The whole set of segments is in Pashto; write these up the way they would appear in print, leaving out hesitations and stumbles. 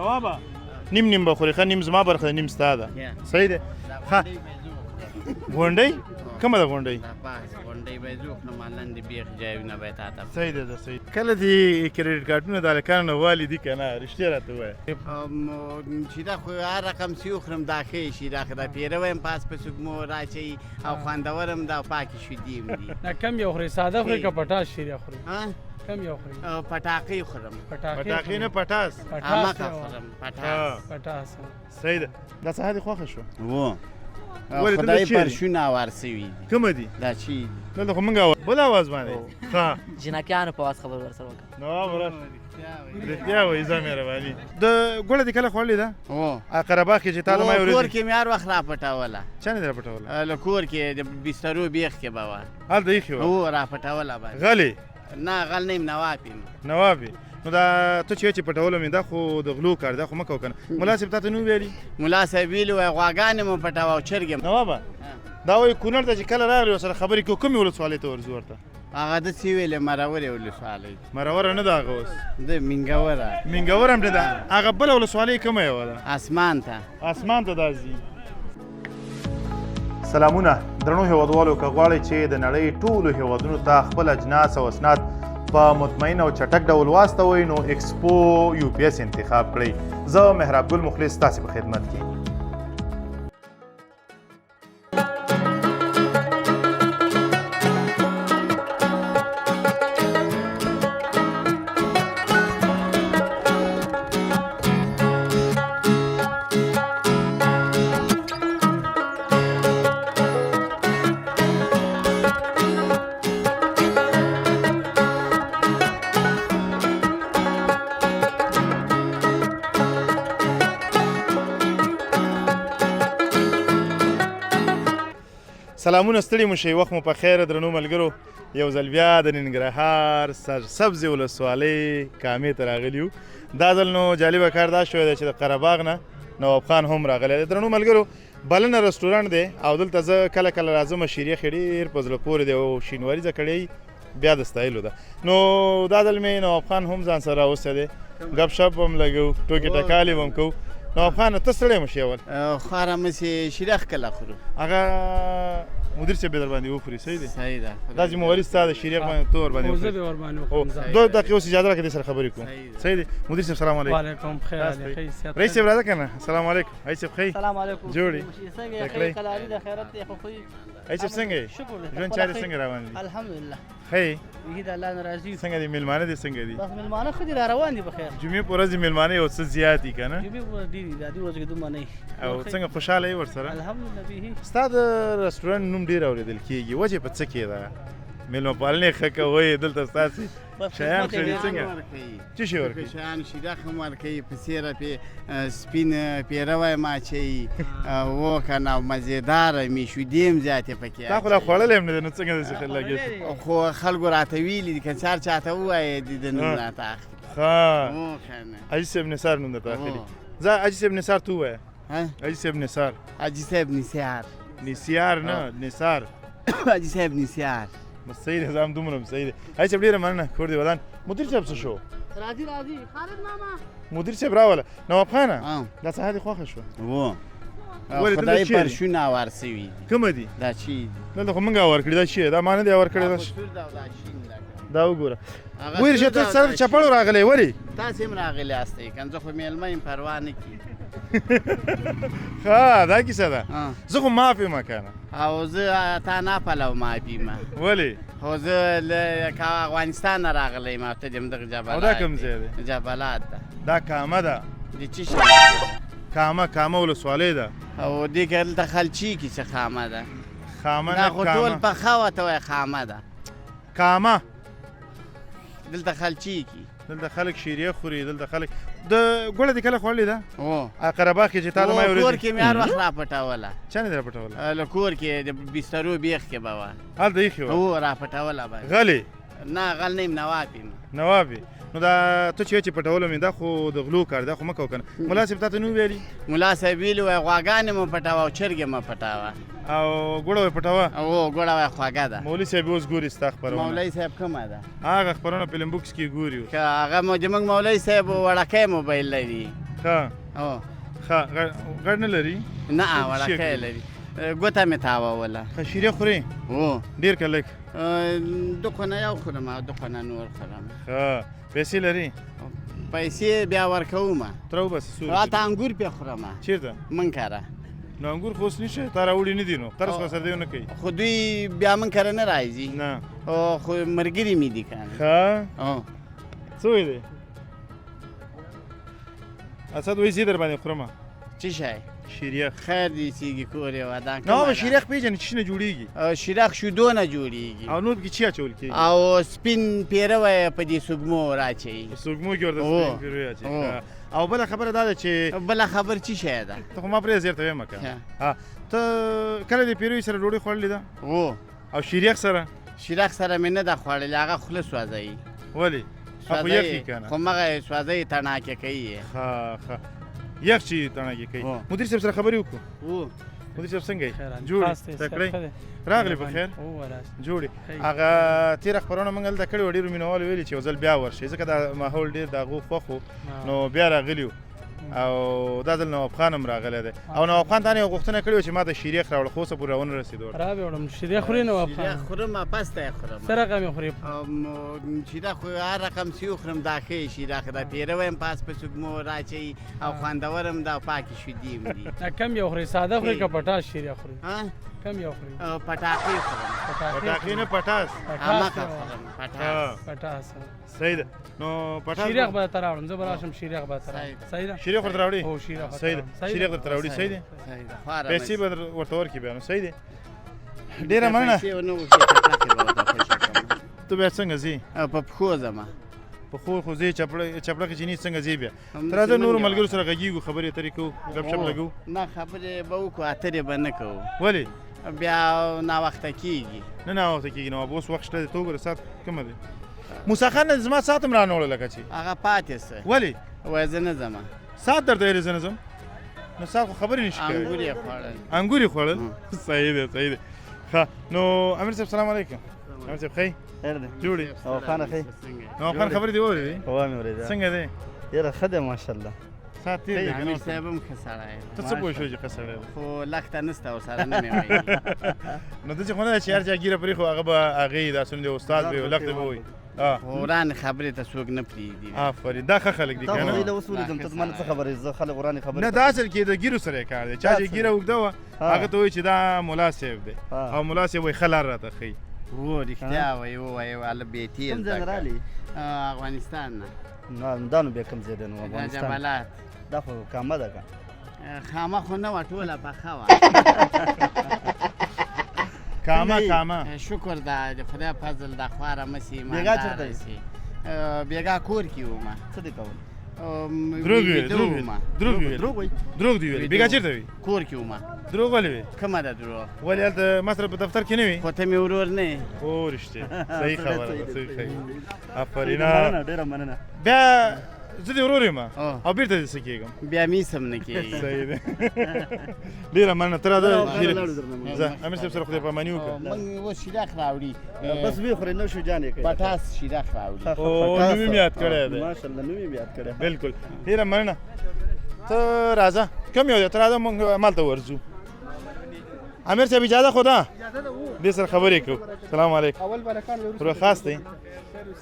نوابه نیم نیم بخوري ښه نیم زما برخه ده نیم ستا ده صحیح دی ښه غونډۍ کومه ده غونډۍ غونډۍ به یې زه وخورم هلندې بیخ جایونه به یې تا ته صحیح دی صحیح کله دې کریډټ کارډونه د هلکانو نه والي دي که نه رښتیا راته ووایه شیره خو هر رقم چې وخورم دا ښه شیره ښه ده پیره یم پاس په سږمو راچوي او خوندور هم ده او پاکې شیدې هم دي نه کم یو خورې ساده خورې که پټاس شیره خورې کم یو خورې پټاقۍ خورم پټاقۍ نه پټاس امکه خورم پټاس صحیح ده دا سهار دې خوښه شوه و خدای پرشونه هوار سوي دي کومه دي دا چې دلته خو موږ بل اواز باندې ښه جنکیانو په واس خبر ورسره وکړه نواب راشه رښتیا وایي زه مهرباني د ګوړه دې کله خوړلې ده هو قره باغ کې چې تا د ما کور کې مې هر وخت راپټوله چا نه دې راپټوله له کور کې د بسترو بیخ کې به وه هلته ایښې وه هو راپټوله به غلې نه غل نه یم نواب یم نواب نو دا ته چې پټولو مې دا خو د غلو کار دا خو مه کوه که نه ملا صاحب تا ته نو ویلي ملا صاحب ویلي وایي غواګانې مو پټوه او چرګې نوابه دا وایي کونړ ته چې کله راغلې ورسره خبرې کوو کومې ولسوالۍ ته ورځو ورته هغه داسې ویلې مرورې ولسوالۍ مرور نه ده هغه اوس د مینګوره مینګور هم نه ده هغه بله ولسوالۍ کومه یوه ده اسمان ته اسمان ته دا ځي سلامونه درنو هیوادوالو که غواړئ چې د نړۍ ټولو هیوادونو ته خپل اجناس او اسناد په مطمئن او چټک ډول واستوئ نو ایکسپو یو پی ایس انتخاب کړئ زه مهراب ګل مخلص تاسې په خدمت کې سلامونه ستړي مو شئ وخت مو په خیر درنو ملګرو یو ځل بیا د ننګرهار سرسبزې ولسوالۍ کامې ته راغلي یو دا ځل نو جالبه کار دا شوی دی چې د قره باغ نه نواب خان هم راغلی دی درنو ملګرو بلنه رستورانټ دی او دلته زه کله کله راځم شیرې ښې ډېر په زړه پورې دی او شینواریزه کړی بیا د ستایلو ده نو دا ځل مې نواب خان هم ځان سره راوستی دی ګپ شپ هم لګو ټوکې ټکالې به هم کوو نواب خان ته ستړی مو شي اول خواره مسې شیره کله خورو هغه مدیر صاحب در باندې وخوري صحیح دی صحیح ده دا ذمہواري ستا د شیرې باندې تو ور باندې زه به ور باندې وخورم 2 دقیقې اوس اجازه راکړئ سره خبرې کوم صحیح دی مدیر صاحب سلام علیکم وعلیکم خیر علیکم رئیس صاحب راځه کنه السلام علیکم رئیس صاحب خیر سلام علیکم جوړي څنګه خیر کلاری د خیرت ته خو رئیس صاحب څنګه شکر ژوند چارې څنګه روان دي الحمدلله خیر دې د الله ناراضي څنګه دي میلمانه دي څنګه دي بس ملمانه خو دې روان دي بخیر جمعې په ورځ میلمانه یو څه زیات دي کنه جمعې په دې د دې ورځې کې دومره نه او څنګه خوشاله یې ورسره الحمدلله به ستا د رستورانټ نوم ډېر اورېدل کېږي وجه په څه کې ده میلمه پالنې ښه کوئ دلته ستاسې شیان ښه دي څنګه څه شی ورکوي شیان شیره ښه هم ورکوي په څېره پې سپین پیره وایم اچوي و که نه مزېداره مې شیدې هم زیاتې پکې تا خو لا خوړلی هم نه دی نو څنګه داسې لګېږي خو خلکو راته ویلي دي که څه هر چاته ووایې د نوم راته اخلي ښه هو که نه حاجي صاحب نثار نوم درته اخلي زه حاجي صاحب نثار تو ووایه حاجي صاحب نثار حاجي صاحب نثار نثار نه نثار حاجي صاحب نثار بس صحیح دی زه هم دومره هم صحیح دی حاجي صاحب ډېره مننه کور دې ودان مدیر صاحب څه شو راځي خالد ماما مدیر صاحب راوله نواب خانه دا سهار دې خوښه شوه و خدای پرشونه هوار سوي دي کومه دي دا چې دلته خو موږ هوار کړي دا شی دا ما نه دی هوار کړی دا وګوره ویل چې ته سره چپړو راغلی ولې تاسې هم راغلي یاستئ که زه خو میلمه یم پروا نه کړي ښه دا کیسه ده زه خو معاف یم که نه او زه تا نه پلو معاف یم ولې خو زه له افغانستان نه راغلی یم او ته دې همدغه جبلات او دا کوم ځای دی جبلات ده دا کامه ده د څه شي کامه ولسوالۍ ده او دې کې دلته خلچي کې څه خامه ده خامه دا نه خو ټول پخه ورته وایي خامه ده کامه دلته خلچي کې دلته خلک شیرې خوري دلته خلک د ګوړه دې کله خوړلې ده هو قره باغ کې چې تا د ما کور کې مې هر وخت راپټوله چا نه دې راپټوله له کور کې د بسترو بیخ کې به وه هلته ایښې وه هو راپټوله به غلې نه غل نه یم نواب یم نواب نو دا ته چې پټولو مې دا خو د غلو کار دا خو مه کوه که نه ملا صاحب تا ته نو ویلي ملا صاحب ویلي وایي غواګانې مو پټوه او چرګې مو پټوه او ګوړه وایي پټوه او ګوړه وایي خوږه ده مولوي صاحب اوس ګوري ستا خپرونه مولوي صاحب کومه ده هغه خپرونه فلم بوکس کې ګوري که هغه زموږ مولوي صاحب وړکی موبایل لري ښه او ښه غړ نه لري نه وړکه لري ګوته مې تاووله ښه شیرې خورې او ډېر که لږ دکونه یو خورم او دکونه نور خورم ښه پیسې لري پیسې بیا ورکوم تره وباسه څو راته انګور پې خورم چېرته من کره نو انګور خو اوس نشته تا راوړي نه دي نو قرض خو سره دی نه کوي خو دوی بیا من کره نه راځي نه خو ملګري مې دي که نه ښه څه وایي دی اسد وایي زه در باندې خورم څه شی شیریخ خیر دې سیږي کور یې ودان نه به شیریخ پېژنې چې نه جوړېږي شیرخ شیدو نه جوړېږي او نور پکې چی اچول کېږي او سپین پیروی په دې سږمو راچوي سږمو کې ورته سپین پیروی اچوي او بله خبره دا ده چې بله خبر څه شی ده ته خو ما پرې زیرته ویمه که ته کله د پیروي سره ډوډۍ خوړلې ده او شیریخ سره شیرخ سره مې نه ده خوړلې هغه خوله سوځوي ولې خو یخي که نه خو مغه سوځوي تڼاکې کوي ښه یخ چې تڼاکې کوي مدیر صاحب سره خبرې وکړو مدیر صاحب څنګه یې جوړې تکړې راغلی په خیر جوړې هغه تېره خپرونه موږ هلته کړې وه ډېرو مینهوالو ویلي چې یو ځل بیا ورشئ ځکه دا ماحول ډېر د هغو خوښ و نو بیا راغلي او دا ځل نواب خان هم راغلی دی او نواب خان تا نه یو غوښتنه کړې وه چې ما ته شیریخ راوړه خو اوسه پورې راونه رسېدو را به وړم شیریخ خورې نواب خان شیرخ خورم پسته یې خورم څه رقم یې خورې شیرخ خو هر رقم سی وخورم دا ښه شیرخ ده پیروی هم پاس په سږمو راچوي او خوندور هم ده او پاکې شیدې هم دي دا کم یو خورې ساده خورې که پټاس شیریخ خورې کم یو خورې پټاقې خورم پټاقې نه پټاس هماقه خورم پټاس صحیح ده نو پټاس شیریخ به درته راوړم زه به راشم شیریخ به درته راوړم صحیح ده شیریخ ورته راوړې هو شیریخ صحیح ده شیریخ درته راوړي صحیح ده پیسې به ورته ورکړي بیا نو صحیح ده ډېره مننه ته بیا څنګه ځې په پښو ځمه په خو ځې چپړکې چې نه څنګه ځې بیا ته راځه نورو ملګرو سره غږېږو خبرې اترې کوو ګپ شپ لګو نه خبرې به وکړو اترې به نه کوو ولې بیا ناوخته کېږي نه ناوخته کېږي نو اوس وخت شته دی ته وګوره ساعت کومه دی موسی خان نه زما ساعت هم رانه وړه لکه چې هغه پاتې څه ولې وایي زه نه ځمه ساعت درته ویلې زه نه ځم نو ساعت خو خبرې نشي کولی انګور یې خوړل انګور یې خوړل صحیح دی صحیح دی ښه نو امیر صاحب سلام علیکم امیر صاحب ښه خیر دی جوړې نواب خان ښه نواب خان خبرې دې واورېدې هوا مې اورېده څنګه دی ډېره ښه دی ماشاءالله ساعت تېر دی که امیر نه صاحب هم ښه سړی ته څه پوه شوې چې ښه سړی دی خو لښته نسته ورسره نه مې ویلي نو داسې خو نه ده چې هر چا ګیره پرېښو هغه به هغې داسې دی استاد به وي لښتې به وایي وران خبرې ته څوک نه پرېږدي آفرین دا ښه خلک دي که تا نه خو اوس ولیدم ته زما نه څه خبرې زه خلک ورانې خبرې نه دا اصل کې د ګیرو سره یې کار دی چا چې ګیره اوږده وه هغه ته وایي چې دا ملا صاحب دی او ملا صاحب وایي ښه لار راته ښیي هو رښتیا وایي ووایي واله بېټي کوم ځای نه رالې افغانستان نه دا نو بیا کوم ځای دی نو دا افغانستان جبلات دا خو کامه ده که خامه خو نه وه ټوله پخه وه کامه شکر ده د خدای فضل د خواره مسي بیګا چېرته یې؟ بیګا کور کې ومه څه دې کول دروغ ویل دروغ دی ویل بیګا چېرته وي کور کې ومه دروغ ولې وي کومه ده دروغ ولې هلته ما سره په دفتر کې نه وي خو ته مې ورور نه یې او رښتیا صحیح خبره ده صحیح آفرین مننه ډېره مننه بیا زه دې ورور یم او بېرته دې څه کېږم بیا میس هم نه کېږي صحیح دی ډېره مننه ته راځه ځه امیر صاحب سره خدای پاماني وکړه موږ اوس شیراخ راوړي بس وی خورې نو شو جان یې کوي پټاس شیراخ راوړي او نوم یې یاد کړی دی ماشاءالله نوم یې یاد کړی بالکل ډېره مننه ته راځه کوم یو دی ته راځه موږ همالته ورځو امیر صاحب اجازه خو ده دې سره خبرې کوو سلام علیکم اول برکان خو خاص دی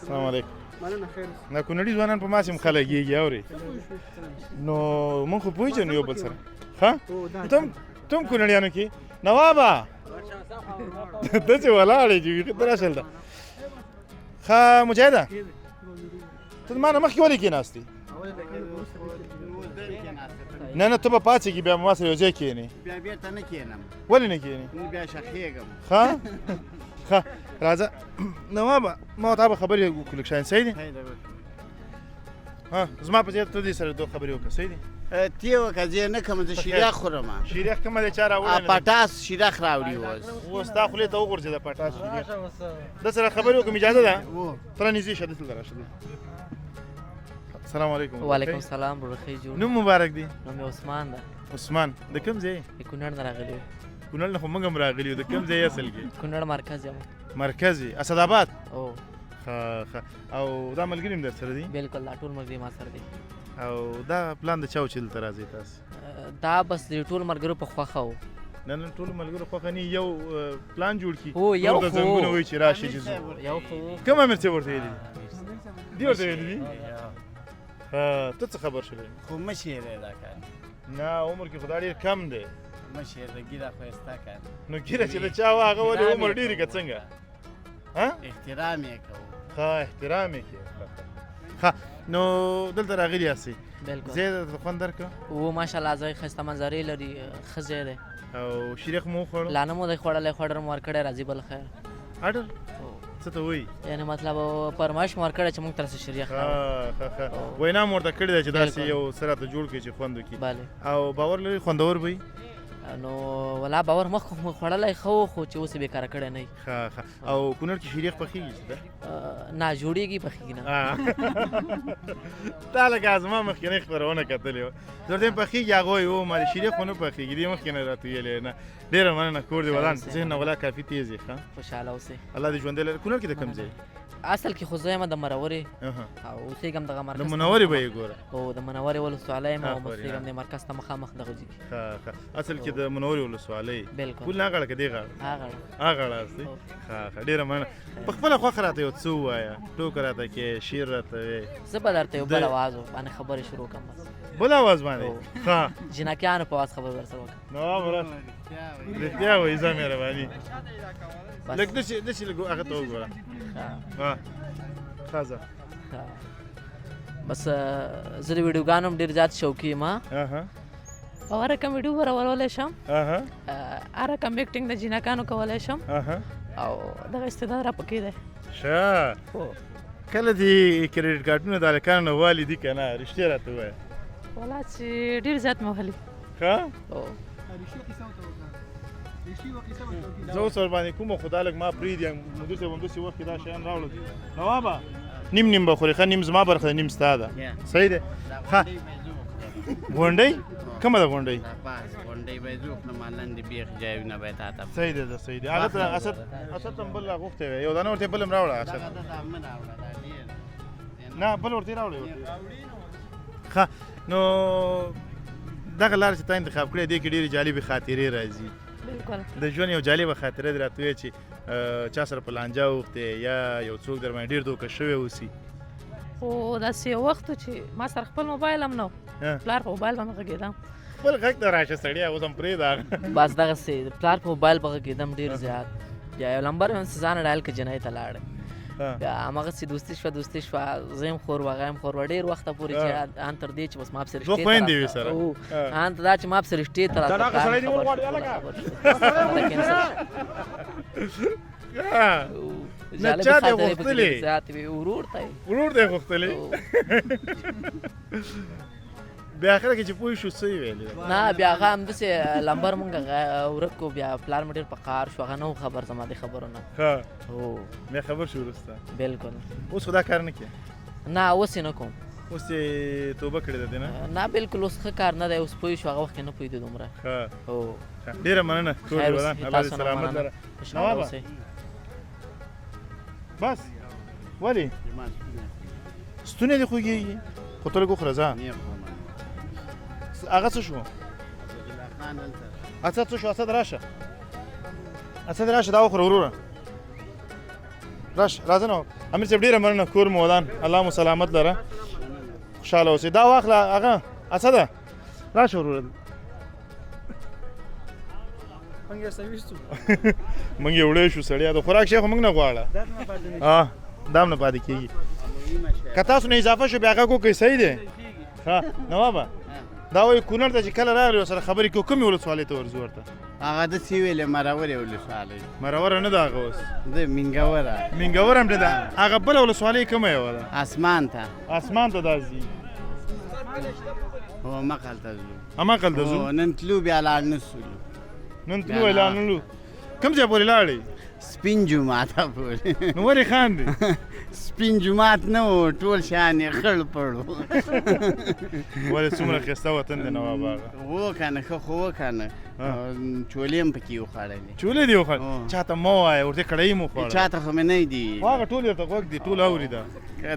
سلام علیکم مننه خیر دا کونړي ځوانان په ما سم خلګېږي اورې نو مونږ خو پوهېږو یو بل سره ښه ته هم کونړیانو کې نوابه داسې ولاړې چې ویښه ته راشل ده ښه مجاهده ته ما نه مخکې ولې کېناستې نه ته به پاڅېږي بیا ما سره یو ځای کښېنې بیا بېرته نه کښېنم ولې نه کښېنې بیا شخېږم ښه ښه راځه نوابه ما تا به خبرې وکړو لږ شیان صحیح دي زما په ځای ته دې سره دوه خبرې وکړه صحیح دي تی وکړه زه نه کوم زه شیراخ خورم شیریخ کومه دی چا راوړی پټاس شیراخ راوړي اوس تا خولې ته وغورځېده پټاس شیریخ ده سره خبرې وکړم اجازه ده تره نږدې شه دلته راشه السلام علیکم وعلیکم السلام ورخی جوړ نوم مبارک دی نوم مې عثمان ده عثمان د کوم ځای د کونړ نه راغلی یو کونړ نه خو موږ هم راغلي یو د کوم ځای اصل کې کونړ مرکز یم مرکز یې اسداباد او ښه او دا ملګري هم در سره دي بالکل دا ټول ملګري ما سره دي او دا پلان د چا و چې دلته راځئ تاسو دا بس د ټول ملګرو په خوښه و. نن ټولو ملګرو خوښه نه یو پلان جوړ کړي هو یو نور د خو زنګونه وایي چې راشي چې ځو یو خو کوم امیر څه ورته ویلي دي ورته ویلي دي ته څه خبر شولی خو مشر یې دا کار نه عمر کې خو دا ډېر کم دی مشر د ګیره ښایسته کار نو ګیره چې د چا وه هغه ولې عمر ډېرې که څنګه احترام یې کوو ښه احترام یې کوي ښه نو دلته راغلي یاستئ بالکل ځای درته خوند درکړه و ماشاءالله ځای ښایسته منظرې لري ښه ځای دی او شیریخ مو وخوړو لا نه مو دی خوړلی خو اډر مو ورکړی راځي بل خیر اډر څه ته وایي یعنې مطلب فرمایش مو ورکړی چې موږ ته راسه شریخ ښه وینا مو ورته کړې ده چې داسې یو څه راته جوړ کړي چې خوند وکړي بله او باور لري خوندور به وي نو ولا باور مخکې مو خوړلی ښه و خو چې اوس یې بېکاره کړی نه وي ښه او کونړ کې شیریخ پخېږي چې ده نه جوړېږي پخېږي نه تا لکه زما مخکینۍ خپرونه کتلې وه زه ورته یم پخېږي هغه وایي او ما د شیریخ خو نه پخېږي دې مخکې نه راته ویلې نه ډېره مننه کور دې ودان ذهن نه ولا کافي تیز یې ښه خوشحاله اوسئ الله دې ژوندی لري کونړ کې د کوم ځای اصل کې خو زه یم د منورې او اوسېږم دغه د مرکز منورې به یې ګوره او د منورې ولسوالۍ یم او اوسېږم د مرکز ته مخامخ دغه ځای کې ښه اصل کې د منورې ولسوالۍ بالکل کول نه غاړه که دې غاړه هغه هغه غاړه ښه ډېره مننه په خپله خوښه راته یو څه ووایه ټوکه راته کې شعر راته وایې زه به درته یو بل اواز باندې خبرې شروع کړم بس بل اواز باندې ښه جنکیانو په اواز خبرې ورسره وکړم نواب راشه رښتیا وایي زه مهرباني لږ داسې لږ هغه ته وګوره ښه ځه بس زه د ویډیوګانو هم ډېر زیات شوقي یم او هر رقم ویډیو به راولولی شم هر رقم ایکټینګ د جنکانو کولی شم او دغه استعداد را پکې دی ښه کله دې کریډټ کارډونه د هلکانو نه والي دي که نه رښتیا راته ووایه والله چې ډېر زیات مې وهلي ښه زه اوس ورباندې کوم خو دا لږ ما پرېږدي مدیر صاحب همداسې وخت کې دا شیان راوړل نوابه نیم به خورې ښه نیم زما برخه ده نیم ستا ده صحیح دی ښه غونډۍ کومه ده غونډۍ غونډۍ به یې زه وکړم لنډې بیخ جایونه به یې تا ته صحیح دی صحیح دی هغه ته اسد ته هم بل راغوښتی وی یو دانه ورته بل هم راوړه اسد نه بل ورته راوړی ښه نو دغه لاره چې تا انتخاب کړې دې کې ډېرې جالبې خاطرې راځي بالکل د ژوند یو جالبه خاطره دې راته ووایه چې چا سره په لانجه اوښتې یا یو څوک در باندې ډېر دوکه شوی اوسي خو داسې یو وخت و چې ما سره خپل موبایل هم نه و پلار په موبایل باندې غږېدم خپل غږ ته راشه سړیه اوس هم پرېږده بس دغسې د پلار په موبایل به غږېدم ډېر زیات بیا یو نمبر مې همسې ځانه ډایل کړه جنۍ ته لاړې بیا هماغسې دوستي شوه زه یم خور وه هغه یم خور وه ډېر وخته پورې چې ان تر دې چې بس ما پسې دوه خویندې وې سره ان ته دا چې ما پسې رښتې ته نه چا دې غوښتلې ورور ته ورور دې غوښتلې بیا اخره کې چې پوه شو څه یې ویلې نه بیا هغه همداسې لمبر مونږ ورک کړو بیا پلار مې ډېر په قهر شو هغه نه و خبر زما دې خبرو نه ښه هو بیا خبر شو وروسته بالکل اوس خو دا کار نه کوې نه اوس یې نه کوم اوس یې توبه کړې ده دې نه نه بالکل اوس ښه کار نه دی اوس پوه شو هغه وخت کې نه پوهېدو دومره ښه هو ډېره مننه ټول ودان الله دې سلامت لره نوابه بس ولې ستونی دې خوږېږي خو ته لږ وخوره ځه هغه څه شو اسد څه شو اسد راشه دا وخوره وروره راشه راځه نو امیر صاحب ډېره مننه کور مو ودان الله مو سلامت لره خوشحاله اوسئ دا واخله هغه اسده راشه وروره موږ یې وړی شو سړیا د خوراک شی خو موږ نه غواړه دا هم نه پاتې کېږي که تاسو نه اضافه شو بیا هغه کوکئ صحیح دی ښه نوابه دا وایي کونړ ته چې کله راغلې ورسره خبرې کوو کومې ولسوالۍ ته ورځو ورته هغه داسې ویلې مرورې ولسوالۍ مرور نه ده هغه اوس د مینګوره مینګور هم ده هغه بله ولسوالۍ کومه یوه ده اسمان ته ته دا ځي هو مقل ته ځو همقل ته ځو نن تلو بیا لاړ نه سولو نن تلو وی لاړ نه لو کوم ځای پورې لاړې سپین جومات پورې نو ولې خاندې سپین جومات نه و ټول شیان یې خړ پړ و ولې څومره ښایسته وطن دی نواب هغه و که نه ښه خو و که نه چولې هم پکې وخوړلې چولې دی وخوړ چاته مو وایه ورته کړی مو خوړه چاته خو مې نه دي هغه ټول ورته غوږ دي ټول اوري دا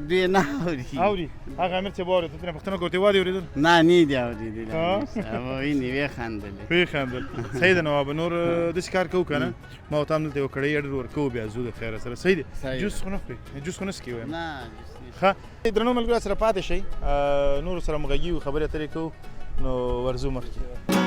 دوی نه اوري اوري هغه امیر چې باورې ته ترې پښتنه کوتې وادي اورېدل نه نه دي اورېدل وینې وخندلې وی خندل صحیح ده نواب نور داسې کار کوو که نه ما ورته هم دلته یو کړی اډر ورکوو بیا ځو د خیره سره صحیح دی جوس خو نه خورې جوس خو نه څکې وایم نه ښه درنو ملګرو سره پاتې شئ نورو سره مو غږیږو خبرې اترې کوو نو ورځو مخکې